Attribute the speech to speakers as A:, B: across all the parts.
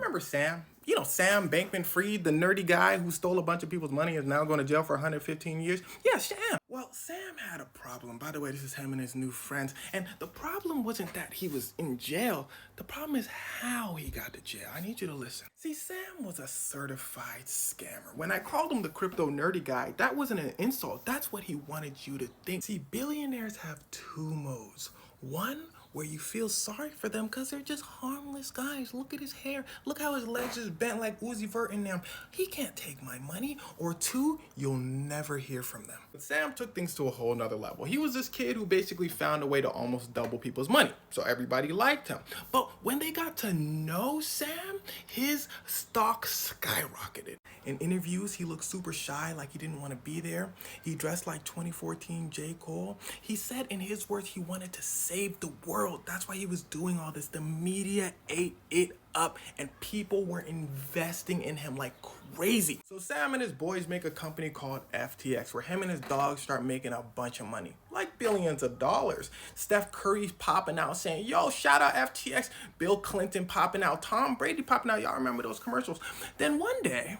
A: remember Sam? You know, Sam Bankman-Fried, the nerdy guy who stole a bunch of people's money and is now going to jail for 115 years? Yeah, Sam. Well, Sam had a problem. By the way, this is him and his new friends. And the problem wasn't that he was in jail. The problem is how he got to jail. I need you to listen. See, Sam was a certified scammer. When I called him the crypto nerdy guy, that wasn't an insult. That's what he wanted you to think. See, billionaires have two modes. One, where you feel sorry for them because they're just harmless guys. Look at his hair. Look how his legs is bent like Uzi Vert in them. He can't take my money. Or two, you'll never hear from them. But Sam took things to a whole nother level. He was this kid who basically found a way to almost double people's money. So everybody liked him. But when they got to know Sam, his stock skyrocketed. In interviews, he looked super shy, like he didn't want to be there. He dressed like 2014 J. Cole. He said in his words he wanted to save the world. That's why he was doing all this. The media ate it up and people were investing in him like crazy. So Sam and his boys make a company called FTX where him and his dogs start making a bunch of money, like billions of dollars. Steph Curry's popping out saying, yo, shout out FTX. Bill Clinton popping out. Tom Brady popping out. Y'all remember those commercials. Then one day,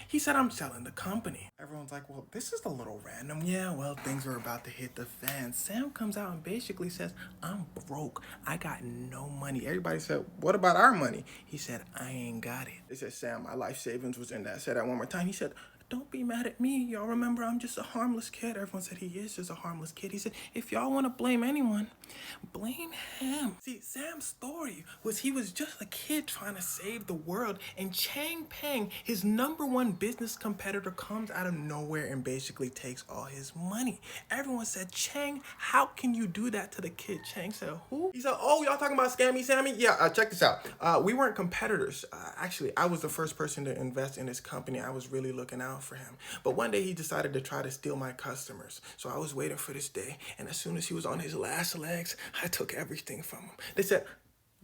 A: he said, I'm selling the company. Everyone's like, well, this is a little random. Yeah, well, things are about to hit the fan. Sam comes out and basically says, I'm broke. I got no money. Everybody said, what about our money? He said, I ain't got it. They said, Sam, my life savings was in that. I said that one more time. He said, don't be mad at me. Y'all remember I'm just a harmless kid. Everyone said he is just a harmless kid. He said, if y'all want to blame anyone, blame him. See, Sam's story was he was just a kid trying to save the world. And Chang Peng, his #1 business competitor, comes out of nowhere and basically takes all his money. Everyone said, Chang, how can you do that to the kid? Chang said, who? He said, oh, y'all talking about Scammy Sammy? Yeah, check this out. We weren't competitors. Actually, I was the first person to invest in his company. I was really looking out for him. But one day he decided to try to steal my customers. So I was waiting for this day. And as soon as he was on his last legs, I took everything from him. They said,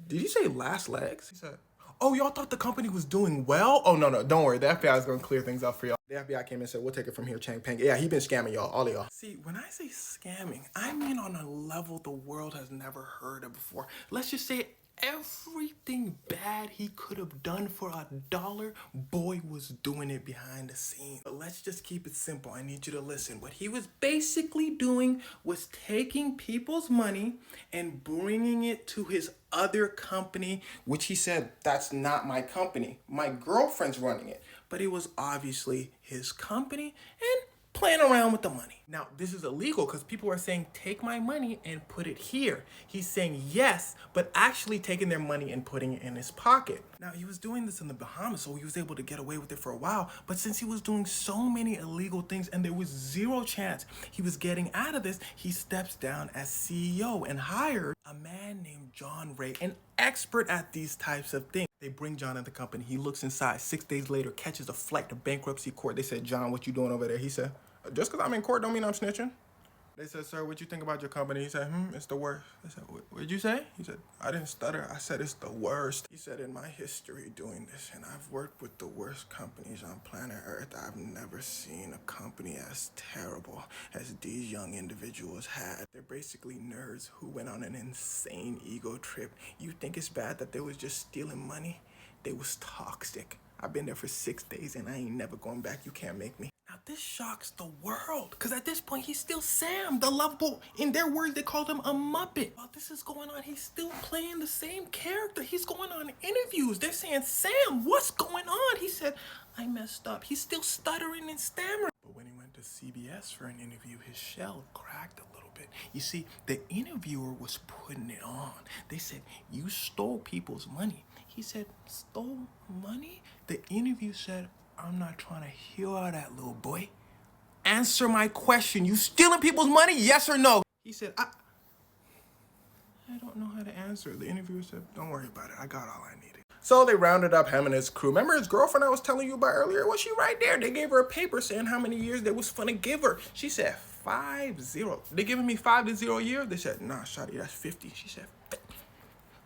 A: did you say last legs? He said, oh, y'all thought the company was doing well? Oh, no, don't worry. The FBI is going to clear things up for y'all. The FBI came and said, we'll take it from here, Chang Peng. Yeah, he been scamming y'all, all of y'all. See, when I say scamming, I mean on a level the world has never heard of before. Let's just say everything bad he could have done for $1, boy was doing it behind the scenes. But let's just keep it simple. I need you to listen. What he was basically doing was taking people's money and bringing it to his other company, which he said, that's not my company. My girlfriend's running it. But it was obviously his company and playing around with the money. Now, this is illegal because people are saying, take my money and put it here. He's saying yes, but actually taking their money and putting it in his pocket. Now, he was doing this in the Bahamas, so he was able to get away with it for a while. But since he was doing so many illegal things and there was zero chance he was getting out of this, he steps down as CEO and hired a man named John Ray, an expert at these types of things. They bring John in the company. He looks inside. 6 days later, catches a flight to bankruptcy court. They said, John, what you doing over there? He said, just because I'm in court don't mean I'm snitching. They said, sir, what you think about your company? He said, it's the worst. They said, what'd you say? He said, I didn't stutter. I said, it's the worst. He said, in my history doing this, and I've worked with the worst companies on planet Earth, I've never seen a company as terrible as these young individuals had. They're basically nerds who went on an insane ego trip. You think it's bad that they was just stealing money? They was toxic. I've been there for 6 days and I ain't never going back. You can't make me. Now this shocks the world because at this point he's still Sam, the lovable. In their words, they called him a Muppet. While this is going on, he's still playing the same character. He's going on interviews. They're saying, Sam, what's going on? He said, I messed up. He's still stuttering and stammering. But when he went to CBS for an interview, his shell cracked a little bit. You see, the interviewer was putting it on. They said, you stole people's money. He said, stole money? The interview said, I'm not trying to hear all that, little boy. Answer my question. You stealing people's money? Yes or no? He said, I don't know how to answer. The interviewer said, don't worry about it. I got all I needed. So they rounded up him and his crew. Remember his girlfriend I was telling you about earlier? Well, she right there. They gave her a paper saying how many years they was finna give her. She said 50. They giving me 5 to 0 a year? They said, nah, shawty, that's 50. She said,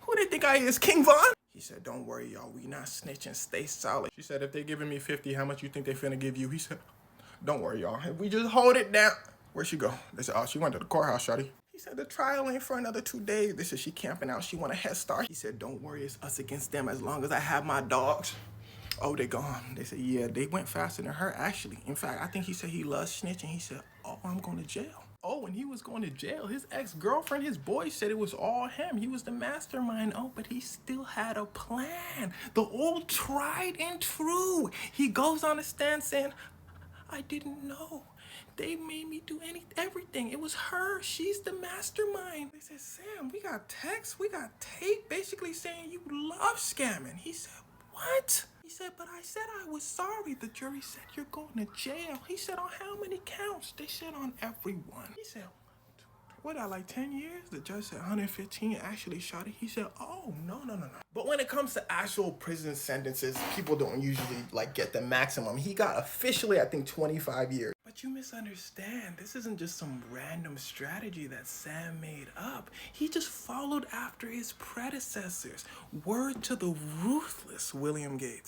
A: who they think I is, King Von? He said, don't worry, y'all. We not snitching. Stay solid. She said, if they giving me 50, how much you think they finna give you? He said, don't worry, y'all. If we just hold it down. Where'd she go? They said, oh, she went to the courthouse, shawty. He said, the trial ain't for another 2 days. They said she camping out. She want a head start. He said, don't worry, it's us against them as long as I have my dogs. Oh, they gone. They said, yeah, they went faster than her, actually. In fact, I think he said he loves snitching. He said, oh, I'm going to jail. Oh, when he was going to jail, his ex-girlfriend, his boy said it was all him. He was the mastermind. Oh, but he still had a plan. The old tried and true. He goes on the stand saying, I didn't know. They made me do everything. It was her. She's the mastermind. They said, Sam, we got texts, we got tape basically saying you love scamming. He said, what? He said, but I said I was sorry. The jury said you're going to jail. He said, on how many counts? They said on every one. He said, what, like 10 years? The judge said 115, actually shot it. He said, oh, no. But when it comes to actual prison sentences, people don't usually like get the maximum. He got officially, I think, 25 years. But you misunderstand. This isn't just some random strategy that Sam made up. He just followed after his predecessors. Word to the ruthless William Gates.